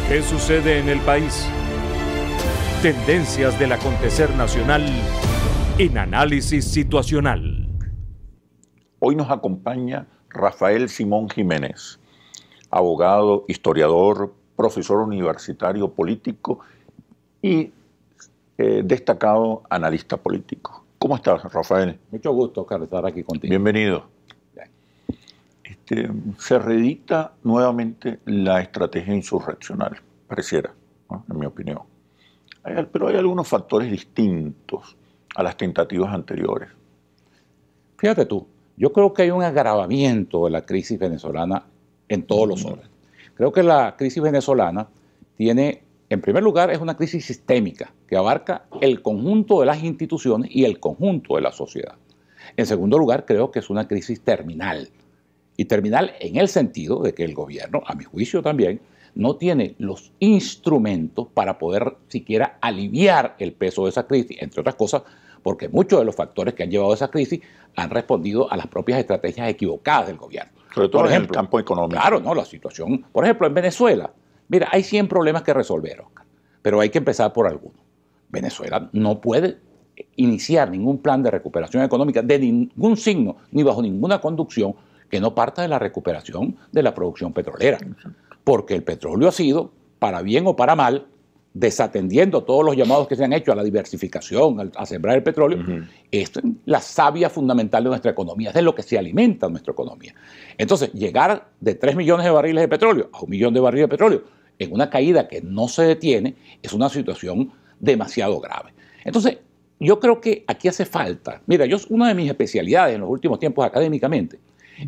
¿Qué sucede en el país? Tendencias del acontecer nacional en Análisis Situacional. Hoy nos acompaña Rafael Simón Jiménez, abogado, historiador, profesor universitario político y destacado analista político. ¿Cómo estás, Rafael? Mucho gusto, Oscar, estar aquí contigo. Bienvenido. Se reedita nuevamente la estrategia insurreccional, pareciera, ¿no? En mi opinión. Pero hay algunos factores distintos a las tentativas anteriores. Fíjate tú, yo creo que hay un agravamiento de la crisis venezolana en todos los órdenes. Creo que la crisis venezolana tiene, en primer lugar, es una crisis sistémica que abarca el conjunto de las instituciones y el conjunto de la sociedad. En segundo lugar, creo que es una crisis terminal. Y terminal en el sentido de que el gobierno, a mi juicio también, no tiene los instrumentos para poder siquiera aliviar el peso de esa crisis, entre otras cosas, porque muchos de los factores que han llevado a esa crisis han respondido a las propias estrategias equivocadas del gobierno. Sobre todo, por ejemplo, en el campo económico. Claro, no, la situación, por ejemplo, en Venezuela, mira, hay 100 problemas que resolver, Oscar, pero hay que empezar por algunos. Venezuela no puede iniciar ningún plan de recuperación económica de ningún signo, ni bajo ninguna conducción, que no parta de la recuperación de la producción petrolera. Porque el petróleo ha sido, para bien o para mal, desatendiendo todos los llamados que se han hecho a la diversificación, a sembrar el petróleo, esto es la savia fundamental de nuestra economía, es de lo que se alimenta nuestra economía. Entonces, llegar de 3 millones de barriles de petróleo a 1 millón de barriles de petróleo en una caída que no se detiene es una situación demasiado grave. Entonces, yo creo que aquí hace falta, mira, una de mis especialidades en los últimos tiempos académicamente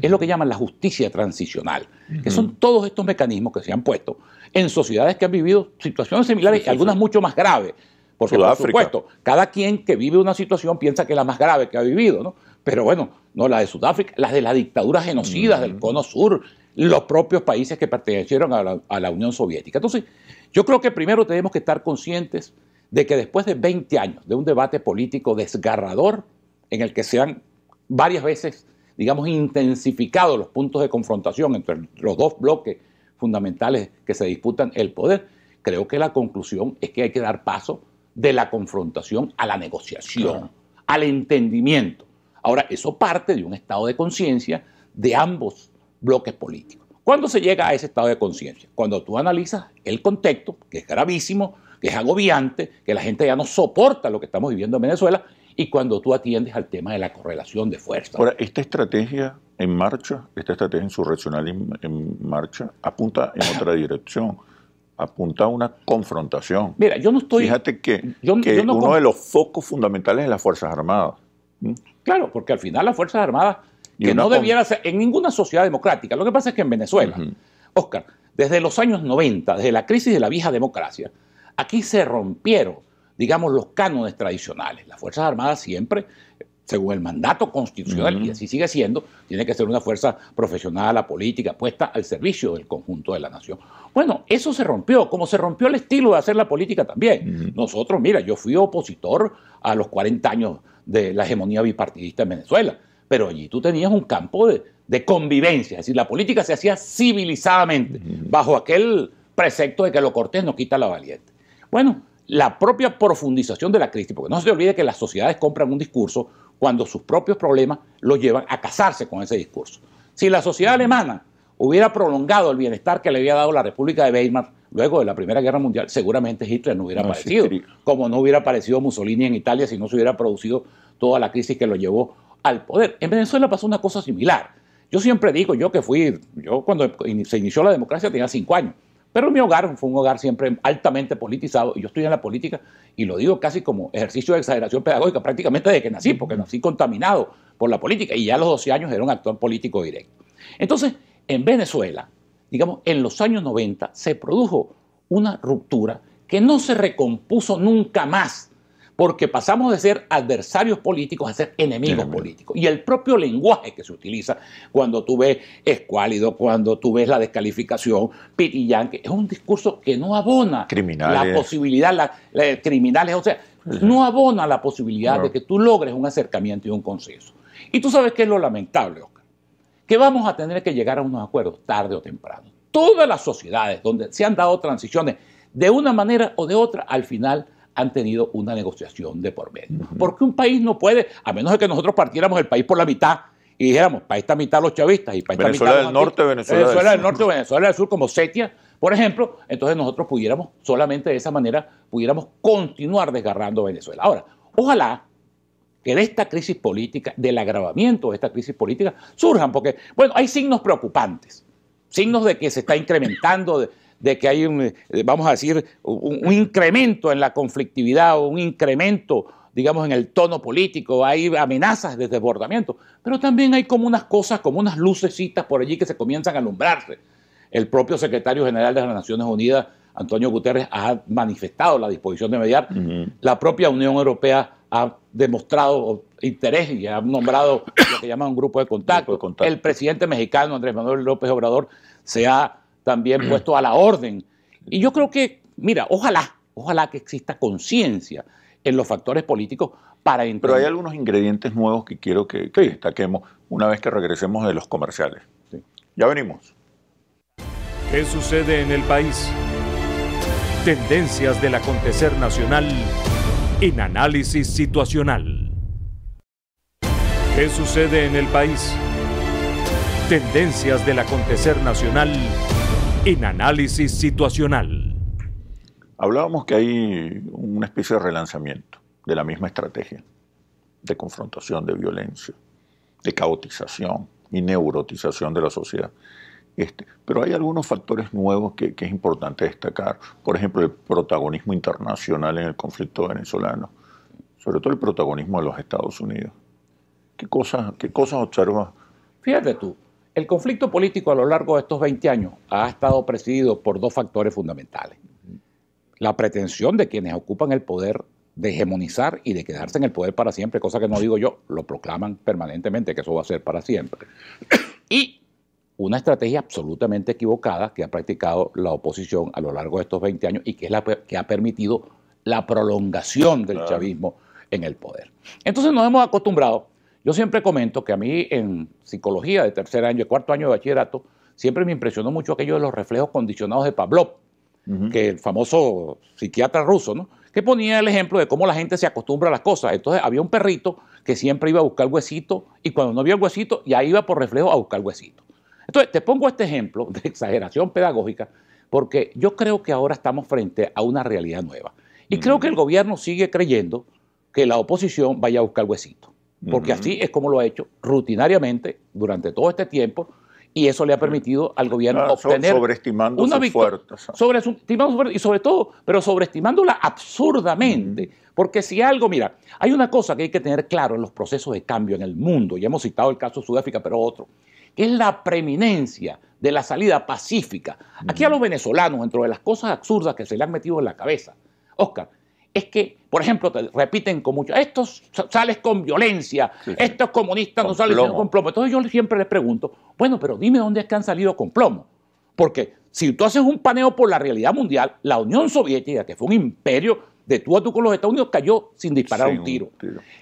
es lo que llaman la justicia transicional, que son todos estos mecanismos que se han puesto en sociedades que han vivido situaciones similares y algunas mucho más graves. Porque, por supuesto, cada quien que vive una situación piensa que es la más grave que ha vivido, ¿no? Pero bueno, no la de Sudáfrica, las de la dictadura genocida del Cono Sur, los propios países que pertenecieron a la Unión Soviética. Entonces, yo creo que primero tenemos que estar conscientes de que después de 20 años de un debate político desgarrador, en el que se han varias veces, digamos, intensificado los puntos de confrontación entre los dos bloques fundamentales que se disputan el poder, creo que la conclusión es que hay que dar paso de la confrontación a la negociación, al entendimiento. Ahora, eso parte de un estado de conciencia de ambos bloques políticos. ¿Cuándo se llega a ese estado de conciencia? Cuando tú analizas el contexto, que es gravísimo, que es agobiante, que la gente ya no soporta lo que estamos viviendo en Venezuela, y cuando tú atiendes al tema de la correlación de fuerzas. Ahora, esta estrategia en marcha, esta estrategia insurreccional en marcha, apunta en otra dirección, apunta a una confrontación. Mira, yo no estoy... Fíjate que uno de los focos fundamentales es las Fuerzas Armadas. Claro, porque al final las Fuerzas Armadas, que no debiera ser en ninguna sociedad democrática. Lo que pasa es que en Venezuela, Oscar, desde los años 90, desde la crisis de la vieja democracia, aquí se rompieron, digamos, los cánones tradicionales. Las Fuerzas Armadas siempre, según el mandato constitucional, y así sigue siendo, tiene que ser una fuerza profesional, apolítica, puesta al servicio del conjunto de la nación. Bueno, eso se rompió, como se rompió el estilo de hacer la política también. Nosotros, mira, yo fui opositor a los 40 años de la hegemonía bipartidista en Venezuela, pero allí tú tenías un campo de convivencia, es decir, la política se hacía civilizadamente, bajo aquel precepto de que lo cortés no quita la valiente. Bueno, la propia profundización de la crisis, porque no se olvide que las sociedades compran un discurso cuando sus propios problemas los llevan a casarse con ese discurso. Si la sociedad alemana hubiera prolongado el bienestar que le había dado la República de Weimar luego de la Primera Guerra Mundial, seguramente Hitler no hubiera aparecido, como no hubiera aparecido Mussolini en Italia si no se hubiera producido toda la crisis que lo llevó al poder. En Venezuela pasó una cosa similar. Yo siempre digo, yo cuando se inició la democracia tenía 5 años. Pero mi hogar fue un hogar siempre altamente politizado y yo estoy en la política y lo digo casi como ejercicio de exageración pedagógica prácticamente desde que nací, porque nací contaminado por la política y ya a los 12 años era un actor político directo. Entonces, en Venezuela, digamos, en los años 90 se produjo una ruptura que no se recompuso nunca más, porque pasamos de ser adversarios políticos a ser enemigos políticos. Y el propio lenguaje que se utiliza cuando tú ves escuálido, cuando tú ves la descalificación, pitillanque, es un discurso que no abona la posibilidad, criminales, o sea, no abona la posibilidad de que tú logres un acercamiento y un consenso. Y tú sabes qué es lo lamentable, Oscar, que vamos a tener que llegar a unos acuerdos tarde o temprano. todas las sociedades donde se han dado transiciones de una manera o de otra, al final han tenido una negociación de por medio. Porque un país no puede, a menos de que nosotros partiéramos el país por la mitad y dijéramos, para esta mitad los chavistas y para esta Venezuela mitad del norte, Venezuela del norte, Venezuela del sur, como Setia, por ejemplo, entonces nosotros pudiéramos, solamente de esa manera, pudiéramos continuar desgarrando Venezuela. Ahora, ojalá que de esta crisis política, del agravamiento de esta crisis política, surjan, porque, bueno, hay signos preocupantes, signos de que se está incrementando, de que hay, vamos a decir, un incremento en la conflictividad o un incremento, digamos, en el tono político, hay amenazas de desbordamiento, pero también hay como unas cosas, como unas lucecitas por allí que se comienzan a alumbrarse. El propio secretario general de las Naciones Unidas, Antonio Guterres, ha manifestado la disposición de mediar. La propia Unión Europea ha demostrado interés y ha nombrado lo que llaman un grupo de contacto. El presidente mexicano, Andrés Manuel López Obrador, se ha también puesto a la orden. Y yo creo que, mira, ojalá que exista conciencia en los factores políticos para entender. Pero hay algunos ingredientes nuevos que quiero que destaquemos una vez que regresemos de los comerciales. Sí. Ya venimos. ¿Qué sucede en el país? Tendencias del acontecer nacional en Análisis Situacional. ¿Qué sucede en el país? Tendencias del acontecer nacional en Análisis Situacional. Hablábamos que hay una especie de relanzamiento de la misma estrategia de confrontación, de violencia, de caotización y neurotización de la sociedad. Pero hay algunos factores nuevos que es importante destacar. Por ejemplo, el protagonismo internacional en el conflicto venezolano, sobre todo el protagonismo de los Estados Unidos. ¿Qué cosas observas? Fíjate tú, el conflicto político a lo largo de estos 20 años ha estado presidido por dos factores fundamentales. La pretensión de quienes ocupan el poder de hegemonizar y de quedarse en el poder para siempre, cosa que no digo yo, lo proclaman permanentemente que eso va a ser para siempre. Y una estrategia absolutamente equivocada que ha practicado la oposición a lo largo de estos 20 años y que es la que ha permitido la prolongación del chavismo en el poder. Entonces nos hemos acostumbrado. Yo siempre comento que a mí en psicología de tercer año, de cuarto año de bachillerato, siempre me impresionó mucho aquello de los reflejos condicionados de Pavlov, que el famoso psiquiatra ruso, ¿no? Que ponía el ejemplo de cómo la gente se acostumbra a las cosas. Entonces había un perrito que siempre iba a buscar huesito y cuando no había el huesito ya iba por reflejo a buscar huesito. Entonces, te pongo este ejemplo de exageración pedagógica porque yo creo que ahora estamos frente a una realidad nueva. Y creo que el gobierno sigue creyendo que la oposición vaya a buscar huesito. Porque así es como lo ha hecho rutinariamente durante todo este tiempo y eso le ha permitido al gobierno obtener sobreestimando una victoria. Y sobre todo, pero sobreestimándola absurdamente. Porque si algo, mira, hay una cosa que hay que tener claro en los procesos de cambio en el mundo, y hemos citado el caso de Sudáfrica, pero otro, que es la preeminencia de la salida pacífica. Aquí a los venezolanos, dentro de las cosas absurdas que se le han metido en la cabeza, Oscar, es que, por ejemplo, te repiten con mucho, estos sales con violencia, estos comunistas no salen con plomo. Entonces yo siempre les pregunto, bueno, pero dime dónde es que han salido con plomo. Porque si tú haces un paneo por la realidad mundial, la Unión Soviética, que fue un imperio de tú a tú con los Estados Unidos, cayó sin disparar un tiro.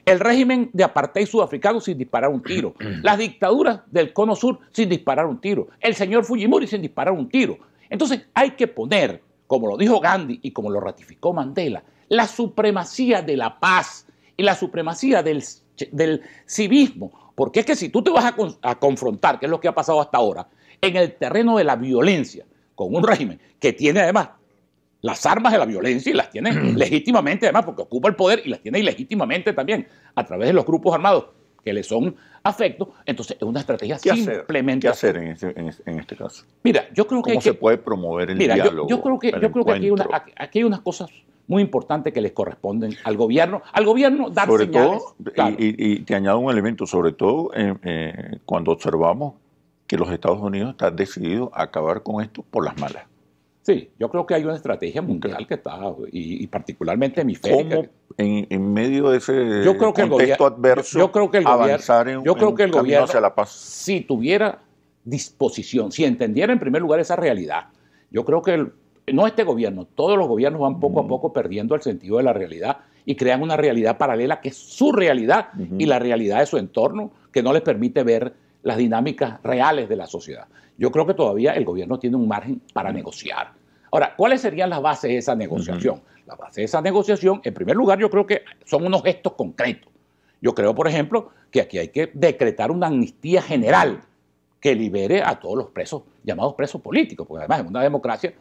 El régimen de apartheid sudafricano sin disparar un tiro. Las dictaduras del Cono Sur sin disparar un tiro. El señor Fujimori sin disparar un tiro. Entonces hay que poner, como lo dijo Gandhi y como lo ratificó Mandela, la supremacía de la paz y la supremacía del civismo. Porque es que si tú te vas a confrontar, que es lo que ha pasado hasta ahora, en el terreno de la violencia, con un régimen que tiene además las armas de la violencia y las tiene legítimamente además porque ocupa el poder y las tiene ilegítimamente también a través de los grupos armados que le son afectos, entonces es una estrategia simplemente... ¿Qué hacer en este caso? Mira, yo creo que... ¿Cómo se puede promover el diálogo? Yo creo que aquí hay unas cosas muy importantes que les corresponden al gobierno dar sobre señales. Todo, claro. y te añado un elemento, sobre todo cuando observamos que los Estados Unidos están decididos a acabar con esto por las malas. Sí, yo creo que hay una estrategia mundial que está, y particularmente hemisférica. ¿Cómo en medio de ese contexto adverso avanzar en un camino hacia la paz? Si tuviera disposición, si entendiera en primer lugar esa realidad, yo creo que no este gobierno, todos los gobiernos van poco a poco perdiendo el sentido de la realidad y crean una realidad paralela que es su realidad y la realidad de su entorno que no les permite ver las dinámicas reales de la sociedad. Yo creo que todavía el gobierno tiene un margen para negociar. Ahora, ¿cuáles serían las bases de esa negociación? La base de esa negociación, en primer lugar, yo creo que son unos gestos concretos. Yo creo, por ejemplo, que aquí hay que decretar una amnistía general que libere a todos los presos, llamados presos políticos, porque además en una democracia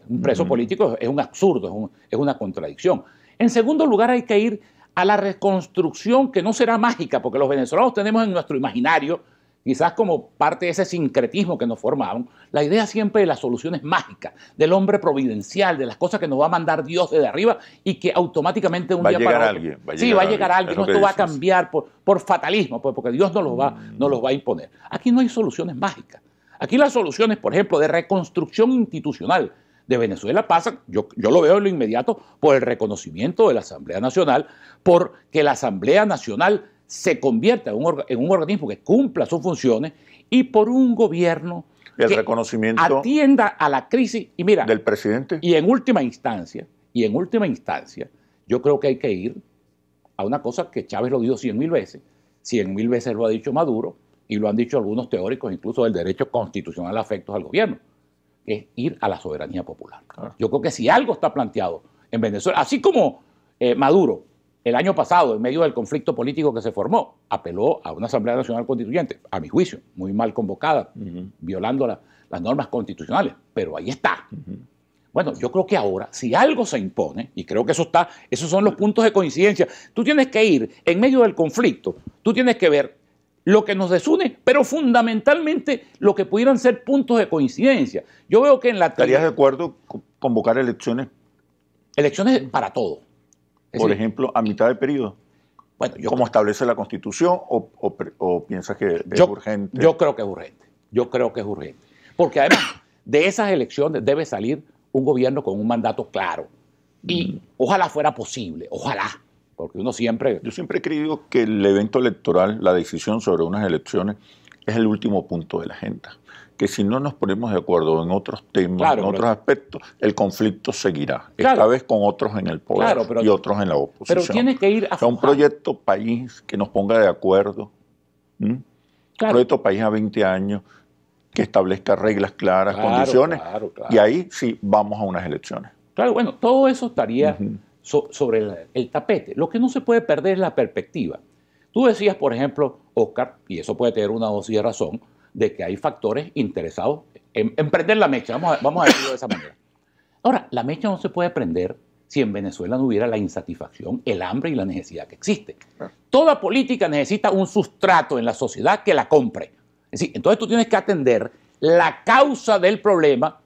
un preso político es un absurdo, es una contradicción. En segundo lugar, hay que ir a la reconstrucción, que no será mágica, porque los venezolanos tenemos en nuestro imaginario, quizás como parte de ese sincretismo que nos formaron, la idea siempre de las soluciones mágicas, del hombre providencial, de las cosas que nos va a mandar Dios desde arriba y que automáticamente un día para otro... Sí, va a llegar alguien, esto va a cambiar por fatalismo, porque Dios nos los va a imponer. Aquí no hay soluciones mágicas. Aquí las soluciones, por ejemplo, de reconstrucción institucional de Venezuela pasan, yo lo veo en lo inmediato, por el reconocimiento de la Asamblea Nacional, porque la Asamblea Nacional se convierta en un organismo que cumpla sus funciones y por un gobierno el que reconocimiento atienda a la crisis. Y mira, del presidente. Y en última instancia, yo creo que hay que ir a una cosa que Chávez lo dijo 100.000 veces, 100.000 veces lo ha dicho Maduro y lo han dicho algunos teóricos incluso del derecho constitucional a afectos al gobierno, que es ir a la soberanía popular. Claro. Yo creo que si algo está planteado en Venezuela, así como Maduro el año pasado, en medio del conflicto político que se formó, apeló a una Asamblea Nacional Constituyente, a mi juicio, muy mal convocada, violando las normas constitucionales, pero ahí está. Bueno, yo creo que ahora, si algo se impone, y creo que esos son los puntos de coincidencia, tú tienes que ir en medio del conflicto, tú tienes que ver lo que nos desune, pero fundamentalmente lo que pudieran ser puntos de coincidencia. Yo veo que en la... ¿Estarías de acuerdo con convocar elecciones? Elecciones para todo. Por ejemplo, a mitad de periodo. Bueno, ¿cómo establece la Constitución o piensas que es urgente? Yo creo que es urgente. Yo creo que es urgente. Porque además de esas elecciones debe salir un gobierno con un mandato claro. Y ojalá fuera posible, ojalá. Porque uno siempre... Yo siempre he creído que el evento electoral, la decisión sobre unas elecciones, es el último punto de la agenda. Que si no nos ponemos de acuerdo en otros temas, en otros aspectos, el conflicto seguirá. Esta vez con otros en el poder y otros en la oposición. Pero tiene que ir a un proyecto país que nos ponga de acuerdo. Un proyecto país a 20 años que establezca reglas claras, condiciones. Y ahí sí vamos a unas elecciones. Claro, bueno, todo eso estaría sobre el tapete. Lo que no se puede perder es la perspectiva. Tú decías, por ejemplo, Oscar, y eso puede tener una dosis de razón, de que hay factores interesados en prender la mecha, vamos a decirlo de esa manera. Ahora, la mecha no se puede prender si en Venezuela no hubiera la insatisfacción, el hambre y la necesidad que existe. Toda política necesita un sustrato en la sociedad que la compre. Es decir, entonces tú tienes que atender la causa del problema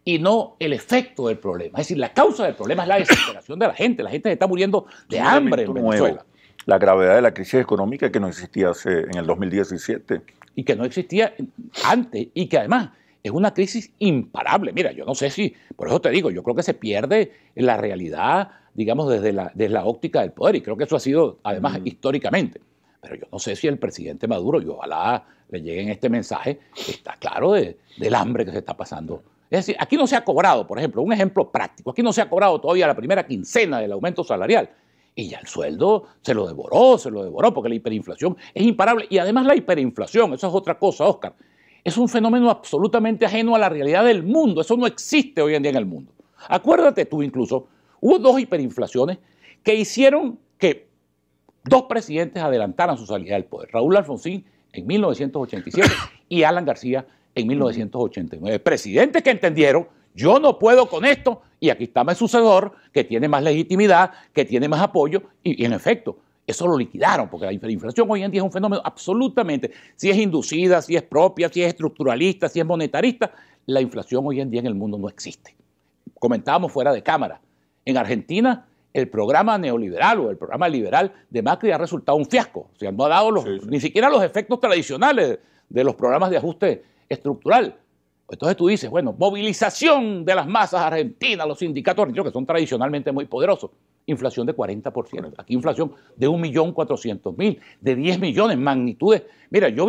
y no el efecto del problema. Es decir, la causa del problema es la desesperación de la gente se está muriendo de hambre en Venezuela. La gravedad de la crisis económica que no existía en el 2017. Y que no existía antes, y que además es una crisis imparable. Mira, yo no sé si, por eso te digo, yo creo que se pierde la realidad, digamos, desde la óptica del poder, y creo que eso ha sido, además, históricamente. Pero yo no sé si el presidente Maduro, y ojalá le lleguen este mensaje, está claro del hambre que se está pasando. Es decir, aquí no se ha cobrado, por ejemplo, un ejemplo práctico, aquí no se ha cobrado todavía la primera quincena del aumento salarial. Y ya el sueldo se lo devoró, porque la hiperinflación es imparable. Y además la hiperinflación, eso es otra cosa, Oscar, es un fenómeno absolutamente ajeno a la realidad del mundo. Eso no existe hoy en día en el mundo. Acuérdate tú incluso, hubo 2 hiperinflaciones que hicieron que 2 presidentes adelantaran su salida del poder. Raúl Alfonsín en 1987 y Alan García en 1989. Presidentes que entendieron, yo no puedo con esto, y aquí está mi sucesor, que tiene más legitimidad, que tiene más apoyo, y en efecto, eso lo liquidaron, porque la hiperinflación hoy en día es un fenómeno absolutamente, si es inducida, si es propia, si es estructuralista, si es monetarista, la inflación hoy en día en el mundo no existe. Comentábamos fuera de cámara, en Argentina el programa neoliberal o el programa liberal de Macri ha resultado un fiasco, o sea, no ha dado ni siquiera los efectos tradicionales de los programas de ajuste estructural. Entonces tú dices, bueno, movilización de las masas argentinas, los sindicatos argentinos que son tradicionalmente muy poderosos. Inflación de 40%. Aquí inflación de 1.400.000, de 10 millones, magnitudes. Mira, yo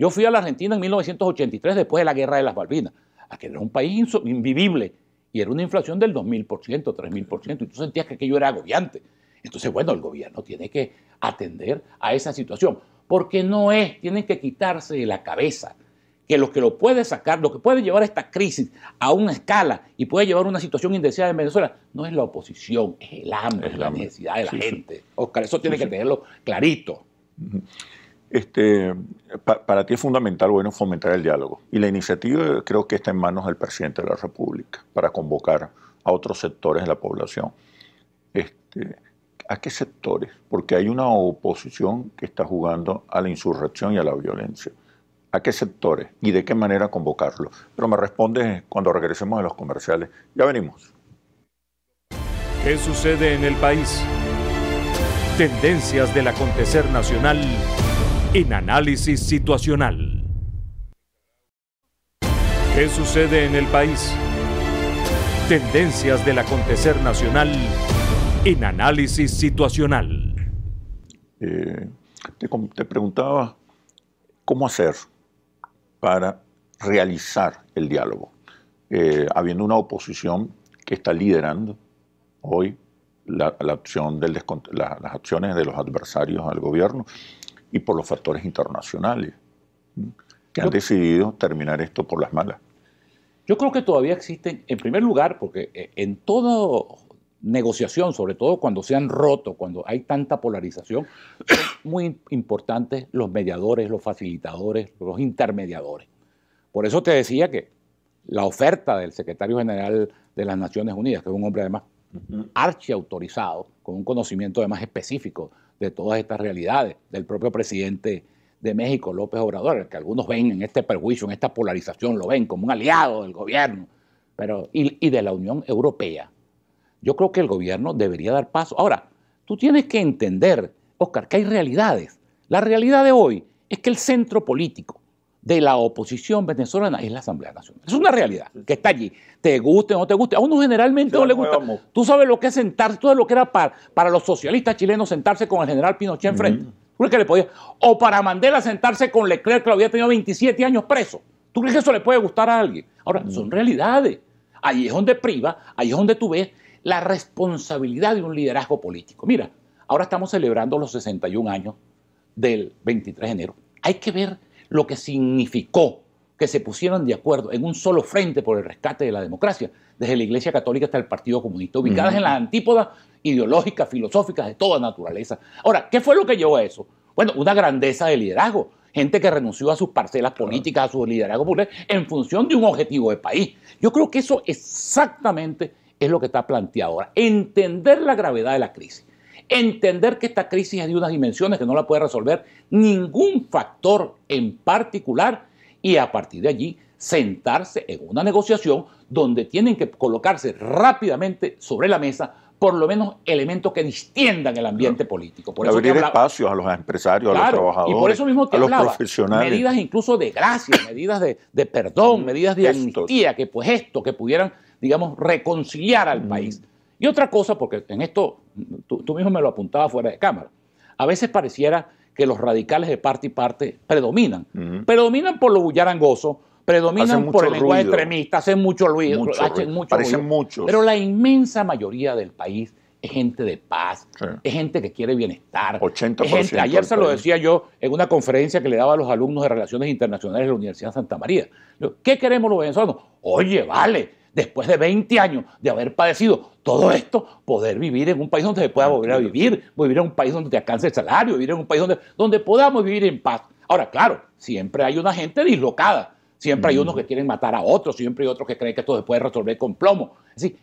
fui a la Argentina en 1983 después de la Guerra de las Malvinas. Aquel era un país invivible y era una inflación del 2.000%, 3.000%. Y tú sentías que aquello era agobiante. Entonces, bueno, el gobierno tiene que atender a esa situación. porque no es, tienen que quitarse de la cabeza que lo puede sacar, lo que puede llevar esta crisis a una escala y puede llevar a una situación indeseada en Venezuela, no es la oposición, es el hambre, es la necesidad de la gente. Oscar, eso tiene que tenerlo clarito. Para ti es fundamental, bueno, fomentar el diálogo. Y la iniciativa creo que está en manos del presidente de la República para convocar a otros sectores de la población. ¿A qué sectores? Porque hay una oposición que está jugando a la insurrección y a la violencia. ¿A qué sectores y de qué manera convocarlo? Pero me respondes cuando regresemos de los comerciales. Ya venimos. ¿Qué sucede en el país? Tendencias del acontecer nacional en Análisis Situacional. ¿Qué sucede en el país? Tendencias del acontecer nacional en Análisis Situacional. Te preguntaba cómo hacer para realizar el diálogo, habiendo una oposición que está liderando hoy las acciones de los adversarios al gobierno y por los factores internacionales que han decidido terminar esto por las malas. Yo creo que todavía existen, en primer lugar, porque en toda negociación, sobre todo cuando se han roto, cuando hay tanta polarización, son muy importantes los mediadores, los facilitadores, los intermediadores. Por eso te decía que la oferta del secretario general de las Naciones Unidas, que es un hombre además archiautorizado, con un conocimiento además específico de todas estas realidades, del propio presidente de México, López Obrador, que algunos ven en este perjuicio, en esta polarización, lo ven como un aliado del gobierno, y de la Unión Europea. Yo creo que el gobierno debería dar paso. Ahora, tú tienes que entender, Oscar, que hay realidades. La realidad de hoy es que el centro político de la oposición venezolana es la Asamblea Nacional. Es una realidad que está allí. Te guste o no te guste. A uno generalmente no le gusta. Tú sabes lo que es sentarse, todo lo que era para los socialistas chilenos sentarse con el general Pinochet enfrente. ¿Tú crees que le podía? O para Mandela sentarse con Leclerc, que lo había tenido 27 años preso. ¿Tú crees que eso le puede gustar a alguien? Ahora, son realidades. Ahí es donde priva, ahí es donde tú ves la responsabilidad de un liderazgo político. Mira, ahora estamos celebrando los 61 años del 23 de enero. Hay que ver lo que significó que se pusieran de acuerdo en un solo frente por el rescate de la democracia, desde la Iglesia Católica hasta el Partido Comunista, ubicadas en las antípodas ideológicas, filosóficas de toda naturaleza. Ahora, ¿qué fue lo que llevó a eso? Bueno, una grandeza de liderazgo. Gente que renunció a sus parcelas políticas, a su liderazgo público, en función de un objetivo de país. Yo creo que eso exactamente es lo que está planteado ahora. Entender la gravedad de la crisis. Entender que esta crisis es de unas dimensiones que no la puede resolver ningún factor en particular y a partir de allí sentarse en una negociación donde tienen que colocarse rápidamente sobre la mesa por lo menos elementos que distiendan el ambiente político. Por eso abrir espacios a los empresarios, a los trabajadores, y por eso mismo te a los hablaba, profesionales. Medidas incluso de gracia, medidas de perdón, medidas de amnistía, que pudieran, digamos, reconciliar al país. Y otra cosa, porque en esto tú mismo me lo apuntabas fuera de cámara, a veces pareciera que los radicales de parte y parte predominan. Predominan por lo bullarangoso, predominan por el lenguaje extremista, hacen mucho ruido, parecen muchos. Pero la inmensa mayoría del país es gente de paz, es gente que quiere bienestar. 80%. Ayer se lo decía yo en una conferencia que le daba a los alumnos de Relaciones Internacionales de la Universidad de Santa María. ¿Qué queremos los venezolanos? Oye, vale, después de 20 años de haber padecido todo esto, poder vivir en un país donde se pueda volver a vivir en un país donde te alcance el salario, vivir en un país donde podamos vivir en paz. Ahora, claro, siempre hay una gente dislocada. Siempre hay unos que quieren matar a otros, siempre hay otros que creen que esto se puede resolver con plomo. Sí,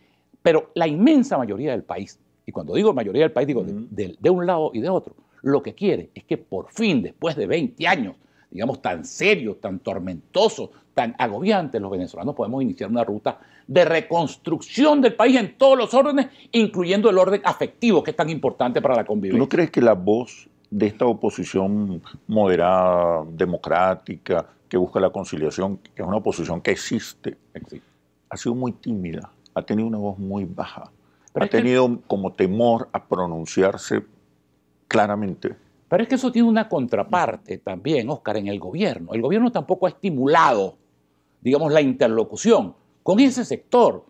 pero la inmensa mayoría del país, y cuando digo mayoría del país, digo de un lado y de otro, lo que quiere es que por fin, después de 20 años, digamos, tan serios, tan tormentosos, tan agobiantes, los venezolanos podemos iniciar una ruta de reconstrucción del país en todos los órdenes, incluyendo el orden afectivo, que es tan importante para la convivencia. ¿Tú no crees que la voz de esta oposición moderada, democrática, que busca la conciliación, que es una oposición que existe, ha sido muy tímida, ha tenido una voz muy baja, ha tenido como temor a pronunciarse claramente? Pero es que eso tiene una contraparte también, Oscar, en el gobierno. El gobierno tampoco ha estimulado, digamos, la interlocución con ese sector.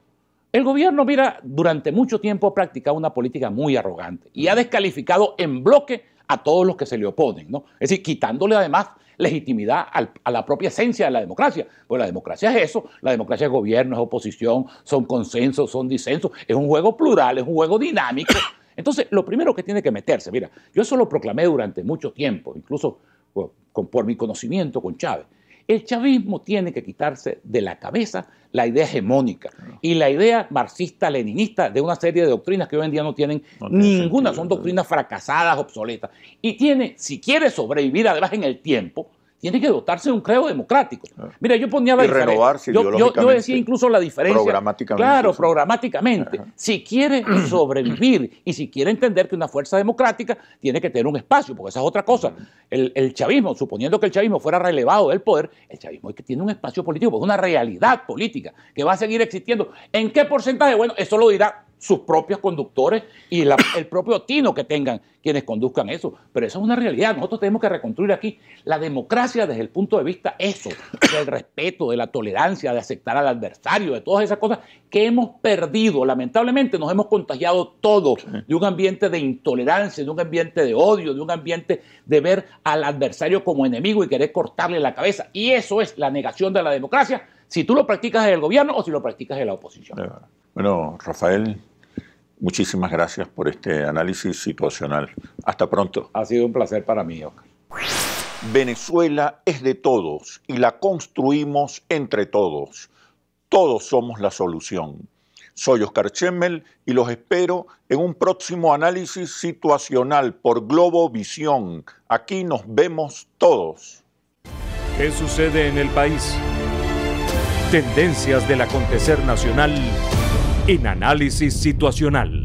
El gobierno, mira, durante mucho tiempo ha practicado una política muy arrogante y ha descalificado en bloque a todos los que se le oponen, ¿no? Es decir, quitándole además legitimidad a la propia esencia de la democracia. Pues la democracia es eso, la democracia es gobierno, es oposición, son consensos, son disensos, es un juego plural, es un juego dinámico. Entonces, lo primero que tiene que meterse, mira, yo eso lo proclamé durante mucho tiempo, incluso por mi conocimiento con Chávez. El chavismo tiene que quitarse de la cabeza la idea hegemónica y la idea marxista-leninista de una serie de doctrinas que hoy en día no tienen ninguna, sentido, son doctrinas fracasadas, obsoletas. Y tiene, si quiere sobrevivir además en el tiempo, tiene que dotarse de un credo democrático. Mira, yo ponía la diferencia. Yo decía incluso la diferencia. Programáticamente. Claro, programáticamente. Ajá. Si quiere sobrevivir y si quiere entender que una fuerza democrática tiene que tener un espacio, porque esa es otra cosa. El chavismo, suponiendo que el chavismo fuera relevado del poder, el chavismo es que tiene un espacio político, porque es una realidad política que va a seguir existiendo. ¿En qué porcentaje? Bueno, eso lo dirá sus propios conductores y el propio tino que tengan quienes conduzcan eso. Pero eso es una realidad. Nosotros tenemos que reconstruir aquí la democracia desde el punto de vista del respeto, de la tolerancia, de aceptar al adversario, de todas esas cosas que hemos perdido. Lamentablemente nos hemos contagiado todos de un ambiente de intolerancia, de un ambiente de odio, de un ambiente de ver al adversario como enemigo y querer cortarle la cabeza. Y eso es la negación de la democracia, si tú lo practicas en el gobierno o si lo practicas en la oposición. Bueno, Rafael, muchísimas gracias por este análisis situacional. Hasta pronto. Ha sido un placer para mí, Oscar. Venezuela es de todos y la construimos entre todos. Todos somos la solución. Soy Oscar Chemmel y los espero en un próximo análisis situacional por Globovisión. Aquí nos vemos todos. ¿Qué sucede en el país? Tendencias del acontecer nacional en Análisis Situacional.